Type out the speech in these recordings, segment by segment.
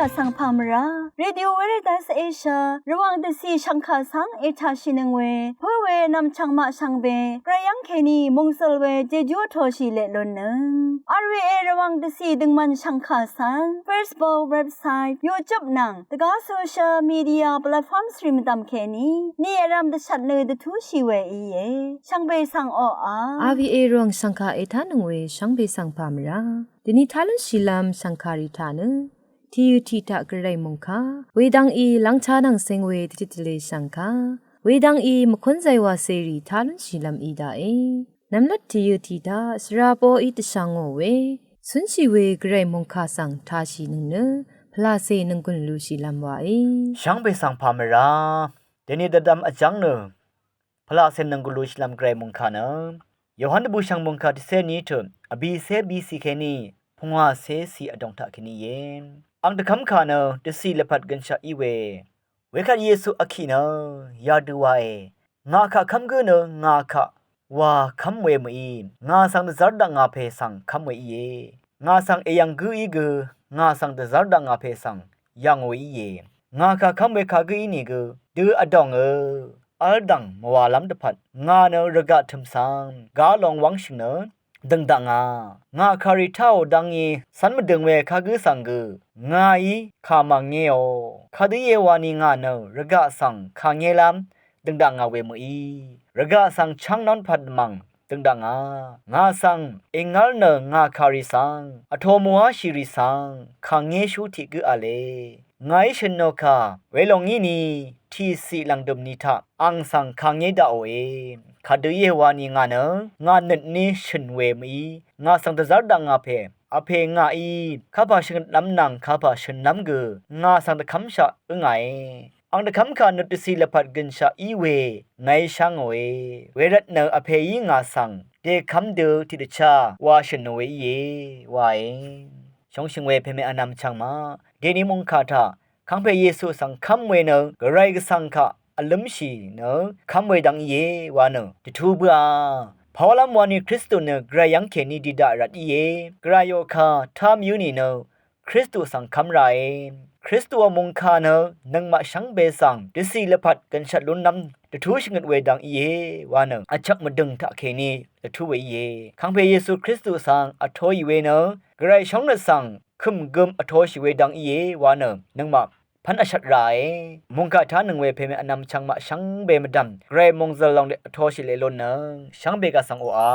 กะสังพามราเรดิโอเวเรตัสเอเชียระวังเดซีชังคาสังเอชาชินึงเวเพื่อเวนำชังมาชังเบกระยังเคนีมงสลเวเจจูโทชิเลลนนึงRVA ระวังเดซีดึงมันชังคาสัง Facebook เว็บไซต์ YouTube นังตะกาโซเชียลมีเดียแพลตฟอร์มสตรีมตามเคนีนี่รำเดชัดเลยเดทูชีเวอีเยชังเบสังอRVA รวงสังคาเอทานึงเวชังเบสังพามราดินิทาลชิลามสังคาริทานึทียูทีตะกระไรมงคาเวดังอีหลังชานังเซงเวติติเลสังคาเวดังอีมคนใจว่าเสรีทาลชิลามอีดาเอนำลัดทียูทีตาสราโปอีตสังโอเวสุนชีเวกระไรมงคาสังทาชินึงเนพลาเซนึงกุนลูชิลามวาช่างไปสังพามราเดนิดดัมอจังเนพลาเซนึงกุนลูชิลามกระไรมงคาเนยอหันบูชังมงคาที่เซนี้เถอะอบีเซบีซีเคนีพงว่าเซซีอดองทะเคนีเยนอังตะคำคาเนเดซีเลพัดกันชาอีเวคัดเยซูอคีเนยาดูวาเองาคะคำเกเนงาคะว่าคำเวมอีงาสังเดซาร์ดังงาเพสังคำเวอีเยงาสังเอยังกืออีกืองาสังเดซาร์ดังงาเพสังยังเวอีเยงาคะคำเวคากืออีนี่กือดืออดองอัลดังมวาลัมตะพัดงาเนรกะทึมสังกาลองวังชิงเนดังดังงาคาริท้าวดังยีสันมดึงเวคากือสังกืองาอีคามังเงโอคาดิเยวานีงาเนรกะสังคาเงลัมดังดังงาเวมอีรกะสังชังนอนพัดมังดังดังงาสังเองัลเนงาคาริสังอโทมัวชิริสังคาเงชูติกืออะเลไงชนโนคาเวลงงี้นีที่สีลังดมนิทะอังสังคังเยดาโอคาดือเยวานีงาเนงาเนนี้ชนเวมีงาสังตะซาดังงาเพอเพงาอีข้าพาชนน้ำนังข้าพาชนน้ำกืองาสังตะคำชะไงอังตะคำคานุตสีละพัดกันชะอีเวไงช่างเวรัตเนอเพยีงาสังเดคำเดือที่เดชาวาชนเวเยวายชงชิงเวเพเมอนำช่างมาเดนิมงคาทาคังเพเยซูสังคำเวเนกไรกสังคะอลัมชีเนคำเวดังเยวาเนติทูบาพาวลัมวานีคริสตุเนกรายังเคนีดิดารัดเยกรายโยคาทามยูนีเนคริสตุสังคำไรคริสตุวมงคาเนนังมาชังเบสังดิสีเลพัดกันชัดลุนนำติทูชงดเวดังเยวาเนอจักมาดึงทะเคนีติทูเวเยคังเพเยซูคริสตุสังอโทยเวเนกรายชงนสังคึมกึมอโทชิเวดังเยวาเนนังมาพันอชัดไรมงกาทานึงเวเพเมอนำชังมาชังเบมดัมเกรมงซลองเดโทชิเลลนนึงชังเบกาสังโออา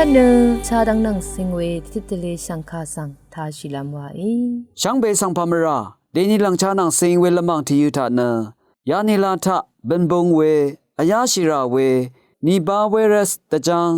คันเนชาดังนังสิงเวทิตเลสังคาสังทาชิลามวาอี ช่างเบสังพามราเดนิลังชานังสิงเวละมังที่ยุทานะยานิลาทะเบนบงเวอายาชิราเวนีบาเวรัสตะจัง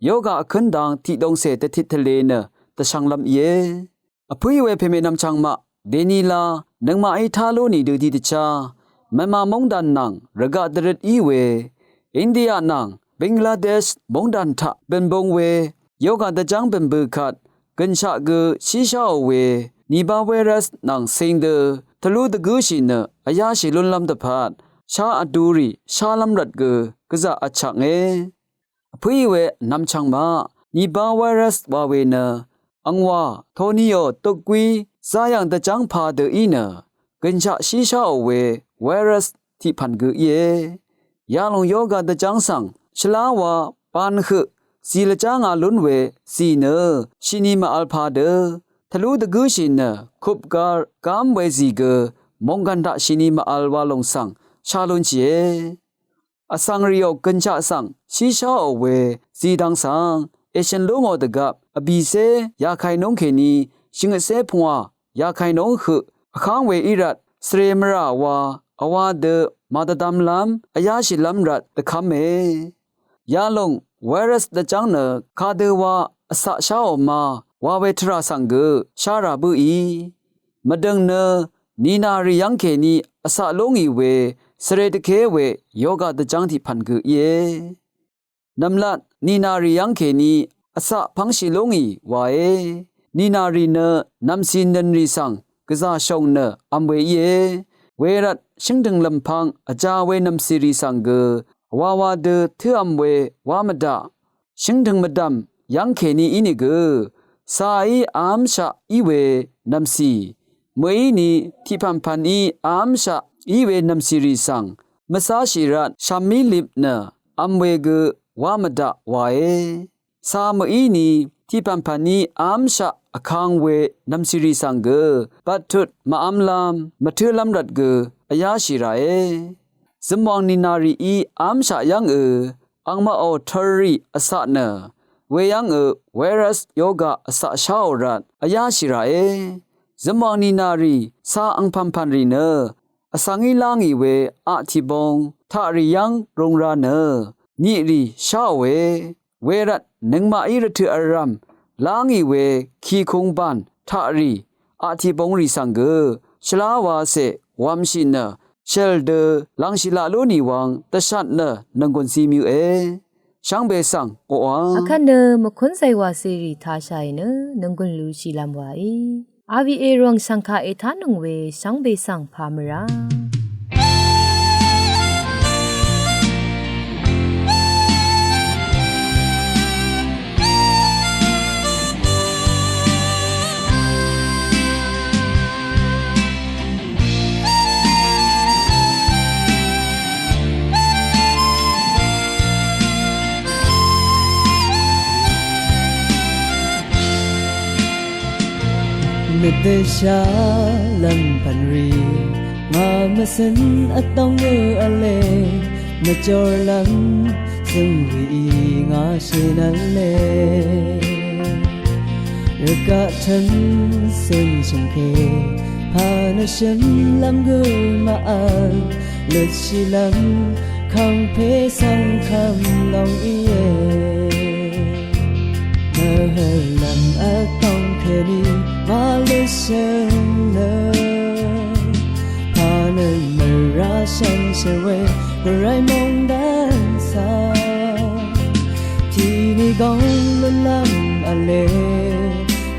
โยกะขันดังที่ดงเสตทิทะเลเนตะช่างลำเยอภุยเวเพเมนำช่างมะเดนิลานังมาไอทาโลนีดูดีตะชามะมามงดันนังระกะดรดอีเวอินเดียนังเบงกลาเดชมงดันทะเบนบงเวโยกะตะจังเบนบือคัดกันชะกะชิชาเวนีบาเวรัสนังสิงเดทะลุตะกูชิเนอายาชิลุนลำตะพาดชาอดูรีชาลำรัดกะกะซะอะชักเงอภุยเวนำช่างมานีบาเวรัสวาเวเนอังวาโทนิโอตกวีซายังตะจังพาเดอีเนกันชะชิชาเวไวรัสที่พันกะเยยาลงโยกะตะจังสังชลาวาปานขึสีละจางาลุนเวสีเนชินีมาอัลพาเดทะลุตะกูชิเนคุบกากามเวซีกะมงกันดะชินีมาอัลวาลงสังชาลุนเจอสังริโอกันชะสังชิชาเวสีดังสังเอเชนโลงอตะกับอบีเซยาไคนงเคนีชิงเซพงวายาไคนงขึอคังเวอิรัตสเรมราวาอวาเดมาตะดัมลัมอายาชิลัมรัตตะคัมเมยาลงไวรัสตะจังเนคาเดวาอสะชาอมาวาเวทราสังเกชาราบุอีมะดังเนนีนาริยังเคนีอสะลงอีเวสเรตเคเวโยกะตะจังที่พันกเยนำลัดนีนาริยังเคนีอสะพังชิลงอีวาเอนีนารีเนนำสินนันริสังกะซาชงเนอัมเวเยเวรัตชิงดึงลำพังอาจาเวนำสิริสังเกวาวาเดเทอมเววามดาชิงดึงมดำยังเคนีอินิเกสายอามชะอีเวนำสีเมยนีที่พันพันอีอามชะอีเวนำสิริสังมสาชิรัตชามิลิบเนอัมเวเกวามดาวาเอสามอีนีที่พันพันอีอามชะอคังเวนำสิริสังเกปัตุดมาอัมลามมาเทลัมรัดเกอายาชิราเอสมองนินารีอีอามชะยังอังมาโอทอรีอสะเนเวยังไวรัสโยกะอสะชาอรัดอายาชิราเอสมองนินารีซาอังพันพันรีเนอสังอีลางอีเวอะทิบงทาริยังรงราเนนิริชาเวรัตนึงมาอีรทึอารัมลางอีเวคีคงบันทารีอะทิบงริสังเกชลาวาเสวามชินเนเชลเดลังชิลาโลนีวังตะชัดเนนังกอนซีมิวเอช่างเบสังโออัง အခန့်နမခွန်းဆိုင်ဝါစီရီထားဆိုင်နနငွန်းလူရှိလမ်ဝါဤအာဗီအေရောင်စံခါအေထာနုံဝေရှောင်းဘေဆန်ဖာမရာ นึกแต่ชาลำพันรีมามาสันอัตต้องอเลมาจอลันซึ่งวีงาเชนันเลรกะฉันเส้นชงเคพานาฉันลำกุมาอันเลือดชิลันคำเพสังคำลองเอเมื่อลำอัตต้องเคนีมาเลเซียเนพาเนมราชันเชเวบรายมองดันสาที่นี่กองลุลำอเล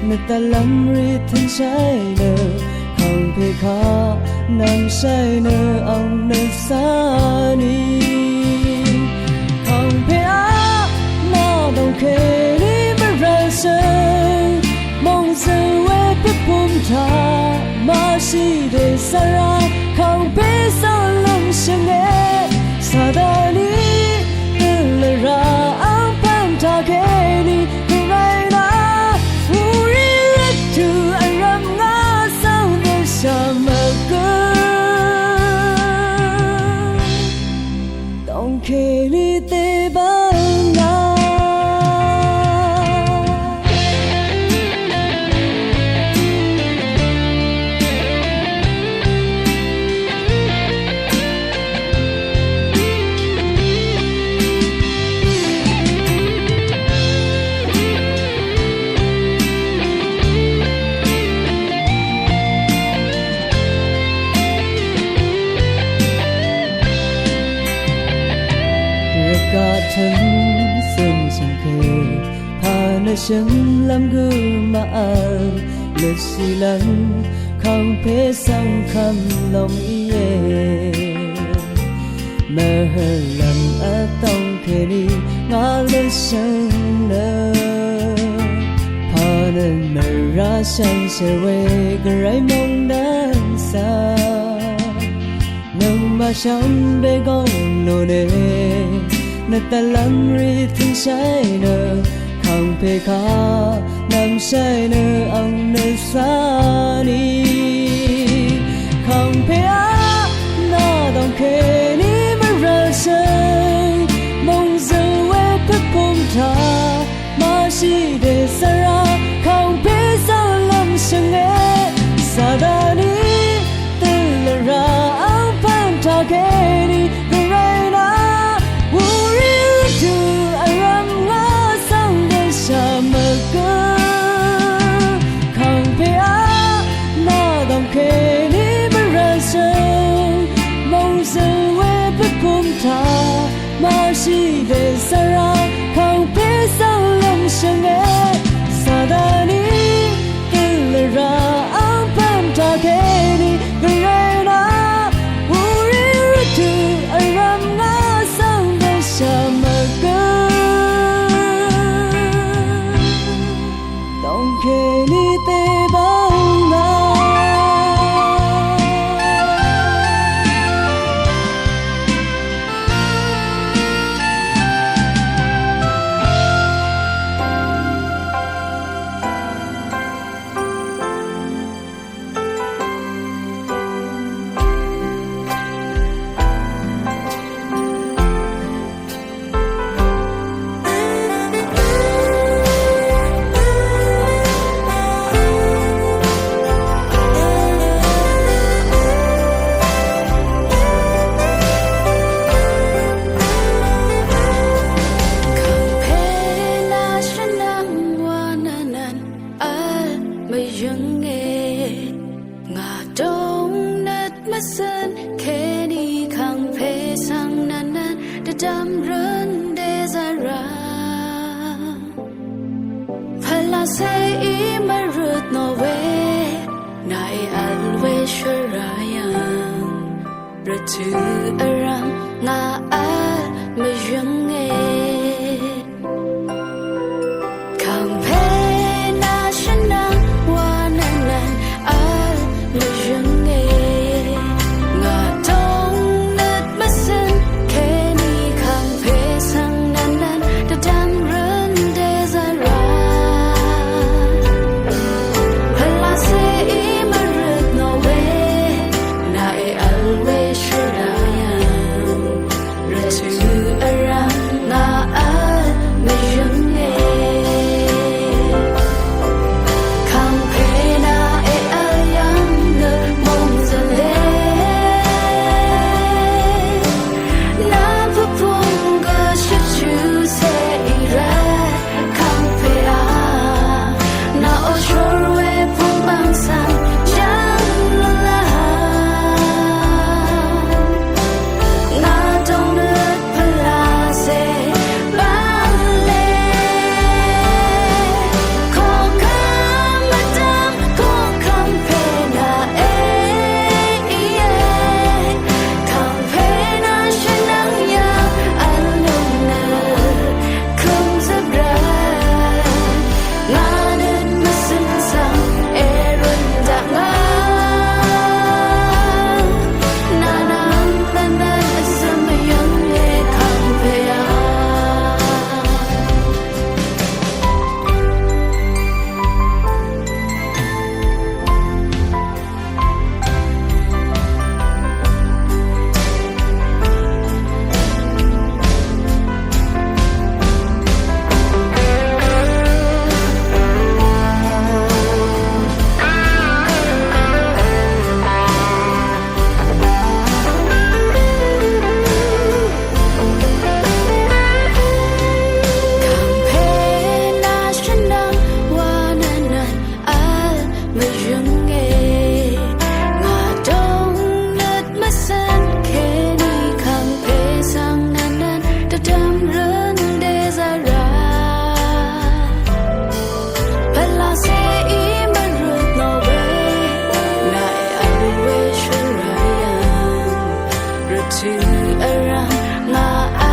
นตะลำริทันใช่เนคำเพคานำใช่เนเอาเนสานีคำเพอานาดงเคนีบราชันมองเสวพุ่มทามาชีเดสระเขาเปสาลงเชเนสาดานีเลราอังพันทาเกนีกุไรนาฟูริเลตูอารัมงาสังเดชามกต้องเคนีเตบังนา thân sân sân khê hà na sân làm gư mà lịch si lăng không phê sang khăm lòng ie mơ lần ở tông khê đi ngã lên sân nơ hà na mơ ra sân sơ về gửi mong đến xa nâng mà sắm bê gong nô nê nè ta lắm ri thiên sai nơ không phê khá nằm sai nơ ông nơ xa đi không phê á na đồng khê ni mà ra sân mong giờ quê thức cùng thà mà si để xa ra không phê sao lâm sân nghe xa đà ni tư là ra áo phan thà khê ni người rai na vô ri tu aram nga sang để xa mơ cơ không phê á na đồng khê ni mà ra sân mong giờ quê thức cùng thà mà si để xa ra không phê sao lâm sân nghe xa đà ni tư là ra áo phan thà khê ni người rai na vô ri tu aram nga sang để xa mơ cơ đồng khê ni tê bao na to aram na al me junge kang pe na shana wananan al me junge nga tong net masen ke ni kang pe sang nanan da dam run de zara hala se I marut no way na e always should I am du ara nga